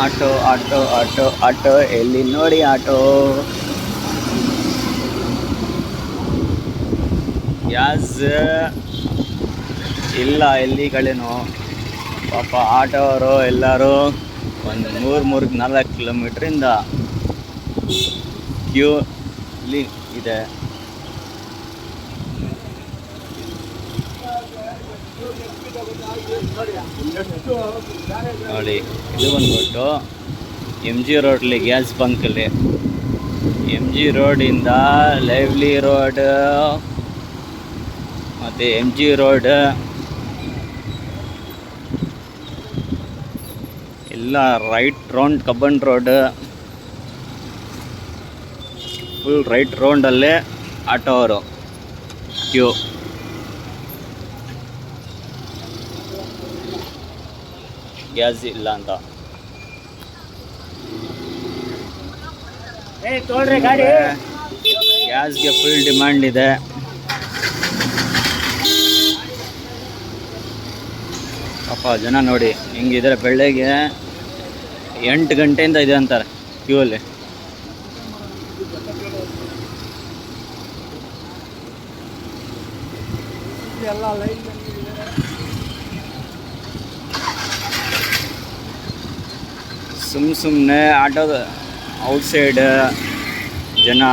Auto auto auto auto ಎಲ್ಲಿ ನೋಡಿ auto. Gas ಇಲ್ಲ ಎಲ್ಲಿ ಕಡೆನೂ. ಪಾಪ ಆಟೋ ಅವರು ಎಲ್ಲರೂ ಒಂದು 3-4 ಕಿಲೋಮೀಟ್ರಿಂದ ಕ್ಯೂ ಇಲ್ಲಿ ಇದೆ. ನೋಡಿ ಇದು ಬಂದ್ಬಿಟ್ಟು MG ರೋಡ್ಲಿ ಗ್ಯಾಸ್ ಬಂಕಲ್ಲಿ. MG ರೋಡಿಂದ ಲೈವ್ಲಿ ರೋಡ್ ಮತ್ತು MG ರೋಡ್ ಎಲ್ಲ right round Cubbon road full right ರೌಂಡಲ್ಲೇ ಆಟೋ ಅವರು ಕ್ಯೂ. ಗ್ಯಾಸ್ ಇಲ್ಲ ಅಂತ. ಗ್ಯಾಸ್ಗೆ ಫುಲ್ ಡಿಮ್ಯಾಂಡ್ ಇದೆ. ಪಾಪ ಜನ ನೋಡಿ ಹೆಂಗಿದ್ರೆ, ಬೆಳಗ್ಗೆ 8 ಗಂಟೆಯಿಂದ ಇದೆ ಅಂತಾರೆ ಕ್ಯೂ ಅಲ್ಲಿ. ಸುಮ್ಮನೆ ಆಟೋದ ಔಟ್ಸೈಡ್ ಜನ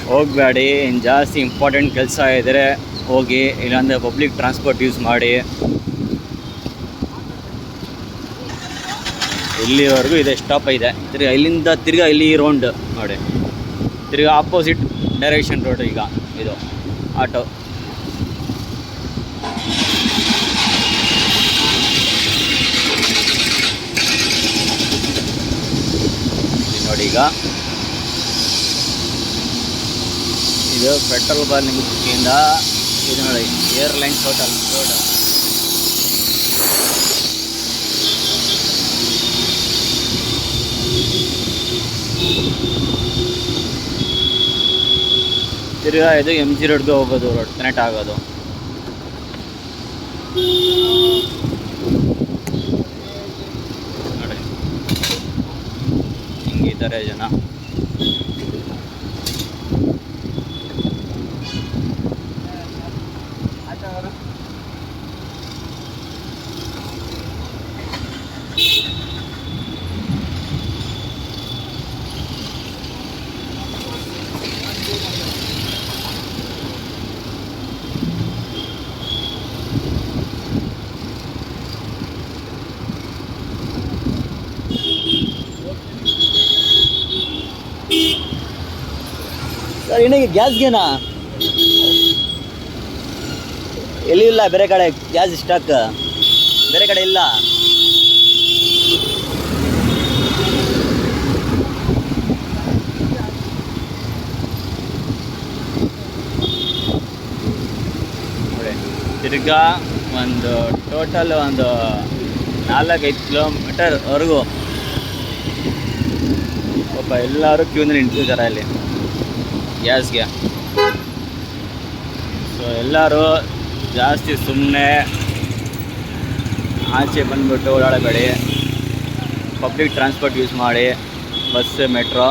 ಹೋಗಬೇಡಿ. ಇನ್ನು ಜಾಸ್ತಿ ಇಂಪಾರ್ಟೆಂಟ್ ಕೆಲಸ ಇದ್ದರೆ ಹೋಗಿ, ಇಲ್ಲಾಂದರೆ ಪಬ್ಲಿಕ್ ಟ್ರಾನ್ಸ್ಪೋರ್ಟ್ ಯೂಸ್ ಮಾಡಿ. ಇಲ್ಲಿವರೆಗೂ ಇದೆ, ಸ್ಟಾಪ್ ಇದೆ. ಇಲ್ಲಿಂದ ತಿರ್ಗಾ ಇಲ್ಲಿ ರೌಂಡ್ ನೋಡಿ, ತಿರ್ಗಾ ಆಪೋಸಿಟ್ ಡೈರೆಕ್ಷನ್ ರೋಡ್. ಈಗ ಇದು ಆಟೋ ನೋಡಿ. ಈಗ ಇದು ಪೆಟ್ರೋಲ್ ಬಂಕಿಂದ ಇದು ನೋಡಿ, ಏರ್ಲೈನ್ಸ್ ಹೋಟೆಲ್ ರೋಡ್. ತಿರ್ಗಾ ಇದು MG ರೋಡ್ಗೆ ಹೋಗೋದು, ರೋಡ್ ಕನೆಕ್ಟ್ ಆಗೋದು. ನೋಡಿ ಹಿಂಗಿದ್ದಾರೆ ಜನ. ಸರ್ ಏನಾಗಿ ಗ್ಯಾಸ್ಗೇನಾ ಎಲ್ಲಿ ಇಲ್ಲ, ಬೇರೆ ಕಡೆ ಗ್ಯಾಸ್ ಸ್ಟಾಕ್ ಬೇರೆ ಕಡೆ ಇಲ್ಲ. ನೋಡಿ ತಿರ್ಗಾ ಒಂದು ಟೋಟಲ್ ಒಂದು 4-5 ಕಿಲೋಮೀಟರ್ವರೆಗೂ ಪಾಪ ಎಲ್ಲರೂ ಕ್ಯೂನಲ್ಲಿ ನಿಂತಿದ್ದಾರೆ ಅಲ್ಲಿ ಗ್ಯಾಸ್ಗೆ. ಸೊ ಎಲ್ಲರೂ ಜಾಸ್ತಿ ಸುಮ್ಮನೆ ಆಚೆ ಬಂದುಬಿಟ್ಟು ಓಡಾಡಬೇಡಿ, ಪಬ್ಲಿಕ್ ಟ್ರಾನ್ಸ್ಪೋರ್ಟ್ ಯೂಸ್ ಮಾಡಿ, ಬಸ್, ಮೆಟ್ರೋ.